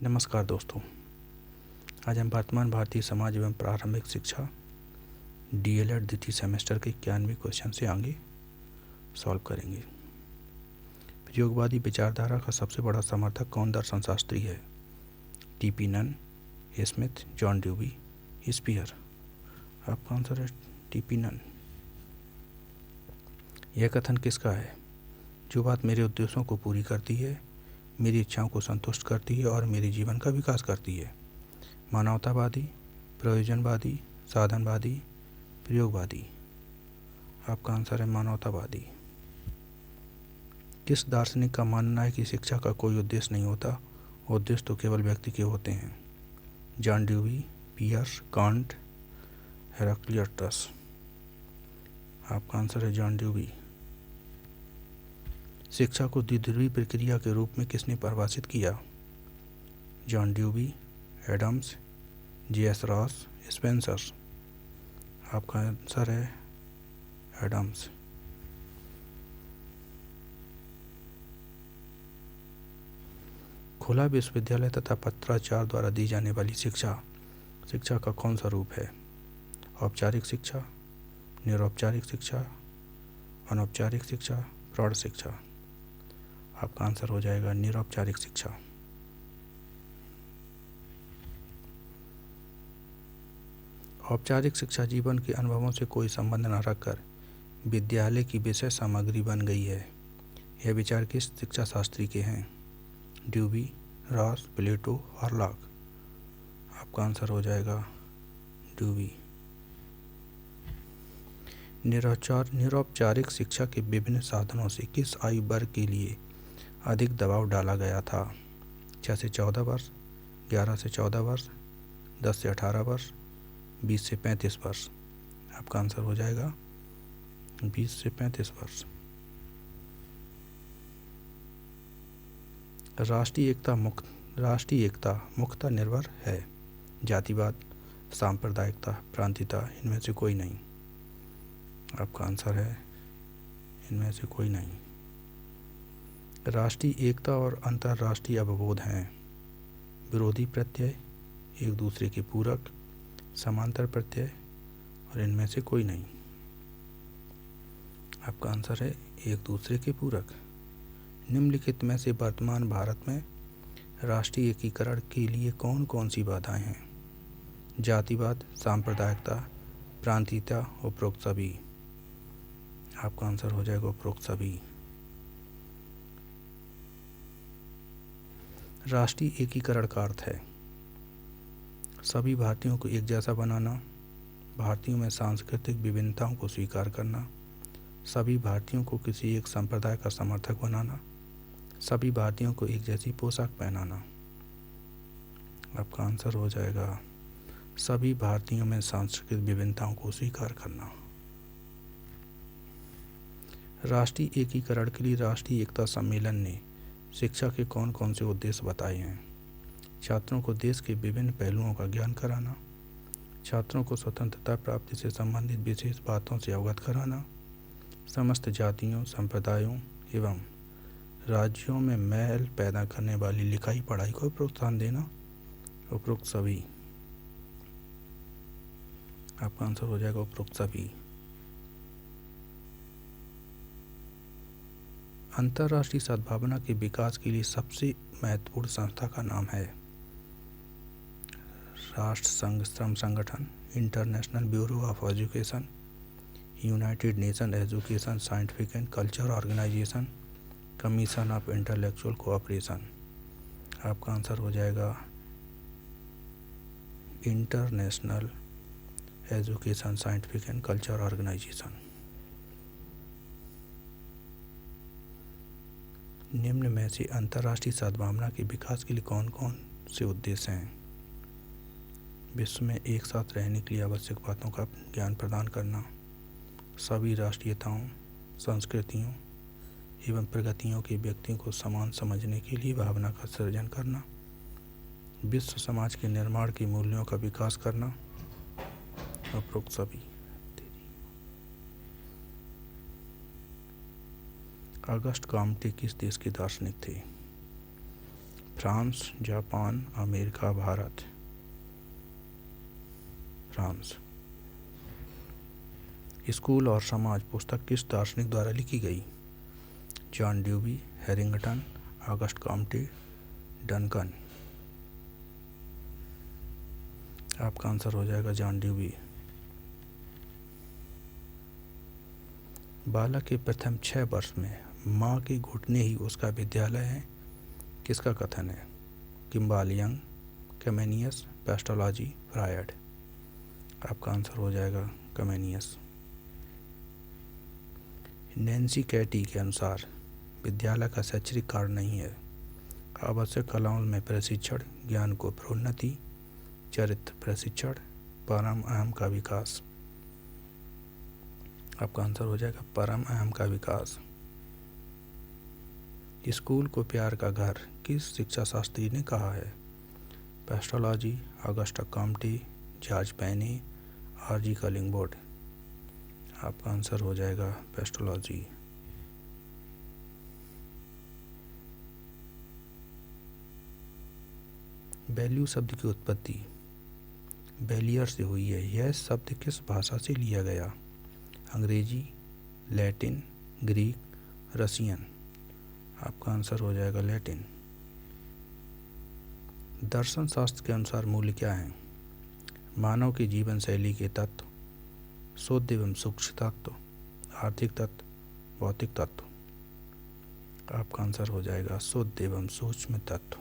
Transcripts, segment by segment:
नमस्कार दोस्तों। आज हम वर्तमान भारतीय समाज एवं प्रारंभिक शिक्षा डीएलएड द्वितीय सेमेस्टर के 91 क्वेश्चन से आगे सॉल्व करेंगे। प्रयोगवादी विचारधारा का सबसे बड़ा समर्थक कौन दर्शन शास्त्री है? TP Nunn, Smith, John Dewey, Spear. आपका आंसर है टीपी नन। यह कथन किसका है? जो बात मेरे उद्देश्यों को पूरी करती है, मेरी इच्छाओं को संतुष्ट करती है और मेरे जीवन का विकास करती है। मानवतावादी, प्रयोजनवादी, साधनवादी, प्रयोगवादी। आपका आंसर है मानवतावादी। किस दार्शनिक का मानना है कि शिक्षा का कोई उद्देश्य नहीं होता, उद्देश्य तो केवल व्यक्ति के होते हैं? John Dewey, Peirce, Kant, Heraclitus. आपका आंसर है जॉन ड्यूबी। शिक्षा को द्विध्रुवी प्रक्रिया के रूप में किसने परिभाषित किया? John Dewey, Adams, JS. Ross, Spencer. आपका आंसर है एडम्स। खुला विश्वविद्यालय तथा पत्राचार द्वारा दी जाने वाली शिक्षा का कौन सा रूप है? औपचारिक शिक्षा, निरौपचारिक शिक्षा, अनौपचारिक शिक्षा, प्रौढ़ शिक्षा। आपका आंसर हो जाएगा निरौपचारिक शिक्षा। औपचारिक शिक्षा जीवन के अनुभवों से कोई संबंध न रखकर विद्यालय की विषय सामग्री बन गई है। यह विचार किस शिक्षा शास्त्री के हैं? ड्यूबी, रॉस, प्लेटो, हॉरलॉक। आपका आंसर हो जाएगा ड्यूबी। निरौपचारिक शिक्षा के विभिन्न साधनों से किस आयु वर्ग के लिए अधिक दबाव डाला गया था? 6 से 14 वर्ष, 11 से 14 वर्ष, 10 से 18 वर्ष, 20 से 35 वर्ष। आपका आंसर हो जाएगा 20 से 35 वर्ष। राष्ट्रीय एकता मुख्यतः निर्भर है? जातिवाद, सांप्रदायिकता, प्रांतीयता, इनमें से कोई नहीं। आपका आंसर है इनमें से कोई नहीं। राष्ट्रीय एकता और अंतर्राष्ट्रीय अवबोध हैं विरोधी प्रत्यय, एक दूसरे के पूरक, समांतर प्रत्यय और इनमें से कोई नहीं। आपका आंसर है एक दूसरे के पूरक। निम्नलिखित में से वर्तमान भारत में राष्ट्रीय एकीकरण के लिए कौन कौन सी बाधाएं हैं? जातिवाद, सांप्रदायिकता, प्रांतीयता, उपरोक्त सभी। आपका आंसर हो जाएगा उपरोक्त सभी। राष्ट्रीय एकीकरण का अर्थ है सभी भारतीयों को एक जैसा बनाना, भारतीयों में सांस्कृतिक विभिन्नताओं को स्वीकार करना, सभी भारतीयों को किसी एक संप्रदाय का समर्थक बनाना, सभी भारतीयों को एक जैसी पोशाक पहनाना। आपका आंसर हो जाएगा सभी भारतीयों में सांस्कृतिक विभिन्नताओं को स्वीकार करना। राष्ट्रीय एकीकरण के लिए राष्ट्रीय एकता सम्मेलन ने शिक्षा के कौन कौन से उद्देश्य बताए हैं? छात्रों को देश के विभिन्न पहलुओं का ज्ञान कराना, छात्रों को स्वतंत्रता प्राप्ति से संबंधित विशेष बातों से अवगत कराना, समस्त जातियों, संप्रदायों एवं राज्यों में मैल पैदा करने वाली लिखाई पढ़ाई को प्रोत्साहन देना, उपरोक्त सभी। आपका आंसर हो जाएगा उपरोक्त सभी। अंतर्राष्ट्रीय सद्भावना के विकास के लिए सबसे महत्वपूर्ण संस्था का नाम है? राष्ट्र संघ श्रम संगठन, International Bureau of Education, United Nation Education Scientific and Culture Organisation, Commission of Intellectual Cooperation. आपका आंसर हो जाएगा International Education Scientific and Culture Organisation. निम्न में से अंतर्राष्ट्रीय सद्भावना के विकास के लिए कौन कौन से उद्देश्य हैं? विश्व में एक साथ रहने के लिए आवश्यक बातों का ज्ञान प्रदान करना, सभी राष्ट्रीयताओं, संस्कृतियों एवं प्रगतियों के व्यक्तियों को समान समझने के लिए भावना का सृजन करना, विश्व समाज के निर्माण के मूल्यों का विकास करना, उपरोक्त सभी। अगस्ट कॉम्टे किस देश के दार्शनिक थे? France, Japan, America, Bharat. France. School और समाज पुस्तक किस दार्शनिक द्वारा लिखी गई? John Dewey, Harrington, Auguste Comte, Duncan. आपका आंसर हो जाएगा जॉन ड्यूवी। बालक के प्रथम 6 वर्ष में माँ के घुटने ही उसका विद्यालय है, किसका कथन है? Kimball Young, Comenius, Pestalozzi, Freud. आपका आंसर हो जाएगा कमेनियस। नैन्सी कैटी के अनुसार विद्यालय का शैक्षणिक कार्य नहीं है। आवश्यक कलाओं में प्रशिक्षण, ज्ञान को प्रोन्नति, चरित्र प्रशिक्षण, परम अहम का विकास। आपका आंसर हो जाएगा परम अहम का विकास। स्कूल को प्यार का घर किस शिक्षा शास्त्री ने कहा है? पेस्टोलॉजी, ऑगस्ट कॉम्टे, जॉर्ज पेनी, आर.जी. कलिंगबोर्ड। आपका आंसर हो जाएगा पेस्टोलॉजी। वैल्यू शब्द की उत्पत्ति बैलियर से हुई है। यह शब्द किस भाषा से लिया गया? अंग्रेजी, लैटिन, ग्रीक, रसियन। आपका आंसर हो जाएगा लैटिन। दर्शन शास्त्र के अनुसार मूल्य क्या हैं? मानव की जीवन शैली के तत्व, शुद्ध एवं सूक्ष्म तत्व, आर्थिक तत्व, भौतिक तत्व। आपका आंसर हो जाएगा शुद्ध एवं सूक्ष्म तत्व।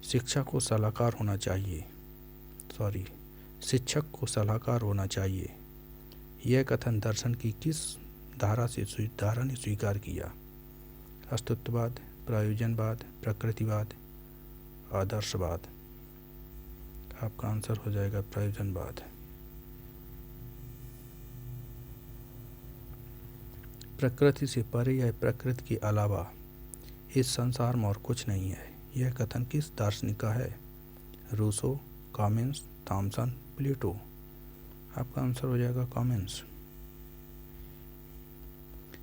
शिक्षक को सलाहकार होना चाहिए। यह कथन दर्शन की किस धारा ने स्वीकार किया? अस्तित्ववाद, प्रयोजनवाद, प्रकृतिवाद, आदर्शवाद। आपका आंसर हो जाएगा प्रयोजनवाद। प्रकृति से परे या प्रकृति के अलावा इस संसार में और कुछ नहीं है। यह कथन किस दार्शनिक का है? रूसो, कॉमिन्स, थॉमसन, प्लेटो। आपका आंसर हो जाएगा कॉमिन्स।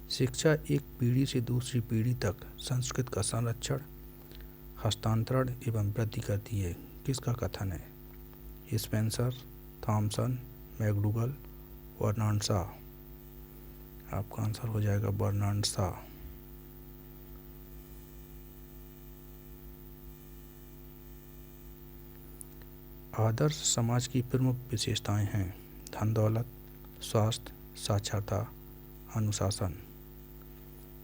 शिक्षा एक पीढ़ी से दूसरी पीढ़ी तक संस्कृत का संरक्षण, हस्तांतरण एवं वृद्धि करती है, किसका कथन है? Spencer, Thomson, McDougall, Bernard Shaw. आपका आंसर हो जाएगा बर्नार्ड शॉ। आदर्श समाज की प्रमुख विशेषताएं हैं। धन दौलत, स्वास्थ्य, साक्षरता, अनुशासन।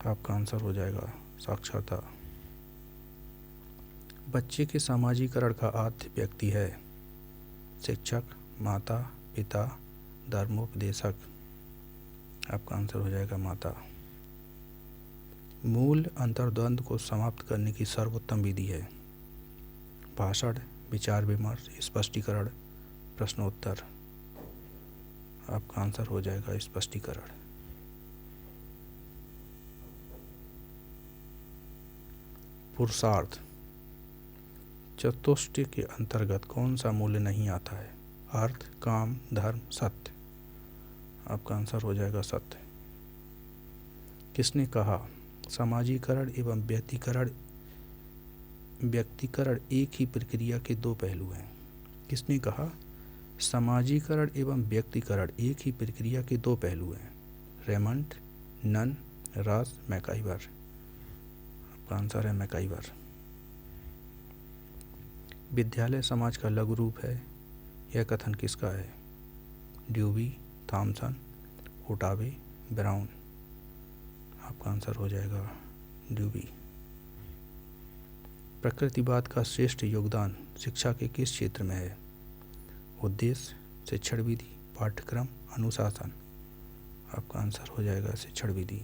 आपका आंसर हो जाएगा साक्षरता। बच्चे के समाजीकरण का आद्य व्यक्ति है। शिक्षक, माता, पिता, धर्मोपदेशक। आपका आंसर हो जाएगा माता। मूल अंतर्द्वंद को समाप्त करने की सर्वोत्तम विधि है। भाषण, विचार विमर्श, स्पष्टीकरण, प्रश्नोत्तर। आपका आंसर हो जाएगा स्पष्टीकरण। पुरुषार्थ चतुष्टय के अंतर्गत कौन सा मूल्य नहीं आता है? अर्थ, काम, धर्म, सत्य। आपका आंसर हो जाएगा सत्य। किसने कहा समाजीकरण एवं व्यक्तिकरण एक ही प्रक्रिया के दो पहलू हैं? किसने कहा समाजीकरण एवं व्यक्तिकरण एक ही प्रक्रिया के दो पहलू हैं? Raymond, Nunn, Ross, MacIver. आपका आंसर है मैकाइवर। विद्यालय समाज का लघु रूप है, यह कथन किसका है? Dewey, Thomson, Ottaway, Brown. आपका आंसर हो जाएगा ड्यूवी। प्रकृतिवाद का श्रेष्ठ योगदान शिक्षा के किस क्षेत्र में है? उद्देश्य, शिक्षण विधि, पाठ्यक्रम, अनुशासन। आपका आंसर हो जाएगा शिक्षण विधि।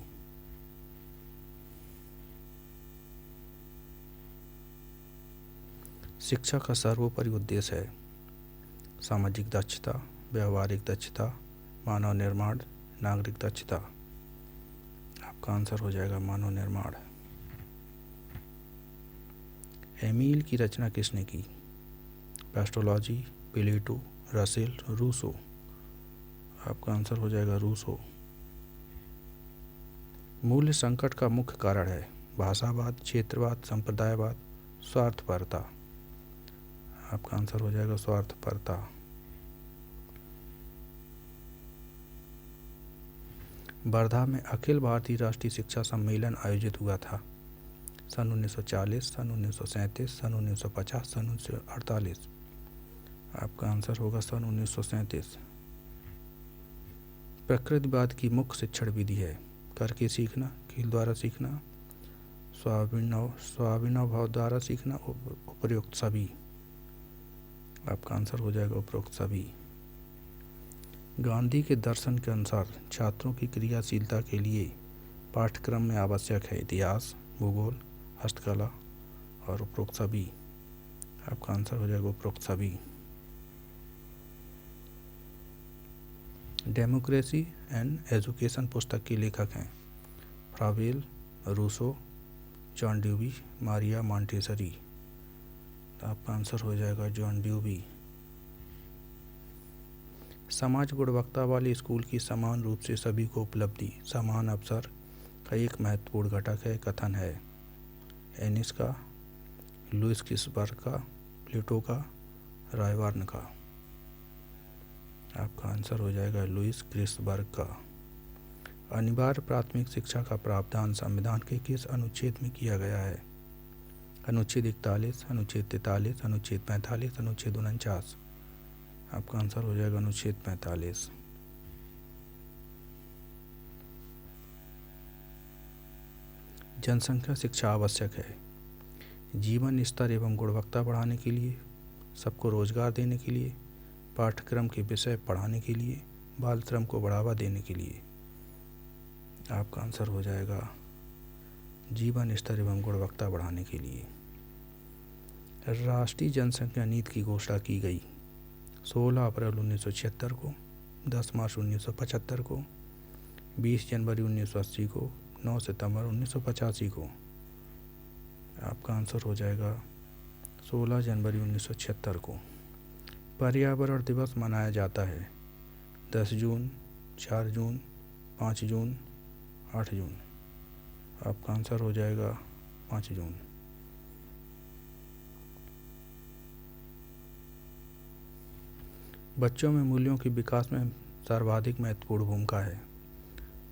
शिक्षा का सर्वोपरि उद्देश्य है सामाजिक दक्षता, व्यवहारिक दक्षता, मानव निर्माण, नागरिक दक्षता। आपका आंसर हो जाएगा मानव निर्माण। एमील की रचना किसने की? पेस्टोलॉजी, प्लेटो, रसेल, रूसो। आपका आंसर हो जाएगा रूसो। मूल्य संकट का मुख्य कारण है भाषावाद, क्षेत्रवाद, संप्रदायवाद, स्वार्थपरता। आपका आंसर हो जाएगा स्वार्थपरता। वर्धा में अखिल भारतीय राष्ट्रीय शिक्षा सम्मेलन आयोजित हुआ था। सन 1940, सन 1937, सन 1950, सन 1948। आपका आंसर होगा सन 1937। प्रकृतिवाद की मुख्य शिक्षण विधि है करके सीखना, खेल द्वारा सीखना, स्वाभिनव द्वारा सीखना, उपरोक्त सभी। आपका आंसर हो जाएगा उपरोक्त सभी। गांधी के दर्शन के अनुसार छात्रों की क्रियाशीलता के लिए पाठ्यक्रम में आवश्यक है इतिहास, भूगोल, हस्तकला और उपरोक्त सभी। आपका आंसर हो जाएगा उपरोक्त सभी। डेमोक्रेसी एंड एजुकेशन पुस्तक के लेखक हैं Froebel, Rousseau, John Dewey, Maria Montessori. तो आपका आंसर हो जाएगा जॉन ड्यूवी। समाज गुणवत्ता वाले स्कूल की समान रूप से सभी को उपलब्धि, समान अवसर का एक महत्वपूर्ण घटक है कथन है एनिस का, लुइस किसबर्ग का, प्लेटो का, रायबार्न का। आपका आंसर हो जाएगा लुइस किसबर्ग का। अनिवार्य प्राथमिक शिक्षा का प्रावधान संविधान के किस अनुच्छेद में किया गया है? अनुच्छेद 41, अनुच्छेद 43, अनुच्छेद 45, अनुच्छेद 49। आपका आंसर हो जाएगा अनुच्छेद 45। जनसंख्या शिक्षा आवश्यक है जीवन स्तर एवं गुणवत्ता बढ़ाने के लिए, सबको रोजगार देने के लिए, पाठ्यक्रम के विषय पढ़ाने के लिए, बाल श्रम को बढ़ावा देने के लिए। आपका आंसर हो जाएगा जीवन स्तर एवं गुणवत्ता बढ़ाने के लिए। राष्ट्रीय जनसंख्या नीति की घोषणा की गई 16 अप्रैल 1976 को, 10 मार्च 1975 को, 20 जनवरी 1980 को, 9 सितंबर 1985 को। आपका आंसर हो जाएगा 16 जनवरी 1976 को। पर्यावरण दिवस मनाया जाता है 10 जून, 4 जून, 5 जून, 8 जून। आपका आंसर हो जाएगा 5 जून। बच्चों में मूल्यों के विकास में सर्वाधिक महत्वपूर्ण भूमिका है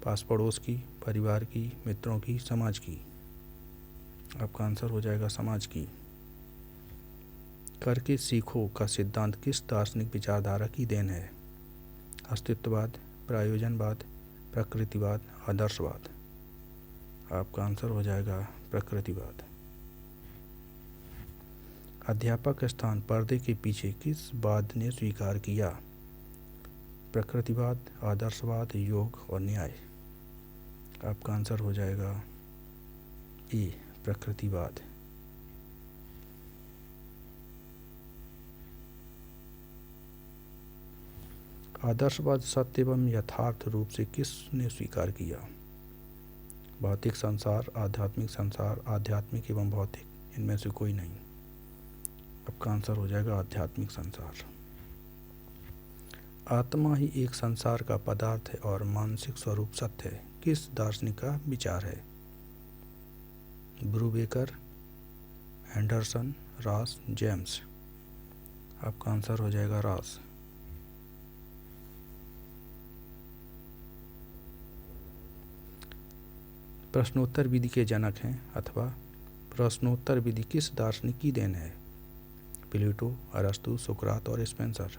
पास पड़ोस की, परिवार की, मित्रों की, समाज की। आपका आंसर हो जाएगा समाज की। करके सीखो का सिद्धांत किस दार्शनिक विचारधारा की देन है? अस्तित्ववाद, प्रयोजनवाद, प्रकृतिवाद, आदर्शवाद। आपका आंसर हो जाएगा प्रकृतिवाद। अध्यापक स्थान पर्दे के पीछे किस वाद ने स्वीकार किया? प्रकृतिवाद, आदर्शवाद, योग और न्याय। आपका आंसर हो जाएगा ए प्रकृतिवाद। आदर्शवाद सत्य एवं यथार्थ रूप से किसने स्वीकार किया? भौतिक संसार, आध्यात्मिक संसार, आध्यात्मिक एवं भौतिक, इनमें से कोई नहीं। आपका आंसर हो जाएगा आध्यात्मिक संसार। आत्मा ही एक संसार का पदार्थ है और मानसिक स्वरूप सत्य है, किस दार्शनिक का विचार है? ब्रूबेकर, एंडरसन, रॉस, जेम्स। आपका आंसर हो जाएगा रॉस। प्रश्नोत्तर विधि के जनक हैं अथवा प्रश्नोत्तर विधि किस दार्शनिक की देन है? प्लेटो, अरस्तु, सुकरात और स्पेंसर।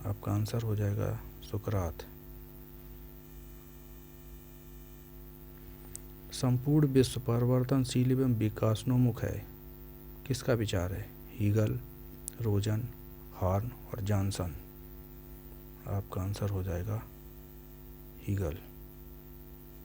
आपका आंसर हो जाएगा सुकरात। संपूर्ण विश्व परिवर्तनशील एवं विकासोन्मुख है, किसका विचार है? हीगल, रोजन, हॉर्न और जॉनसन। आपका आंसर हो जाएगा हीगल।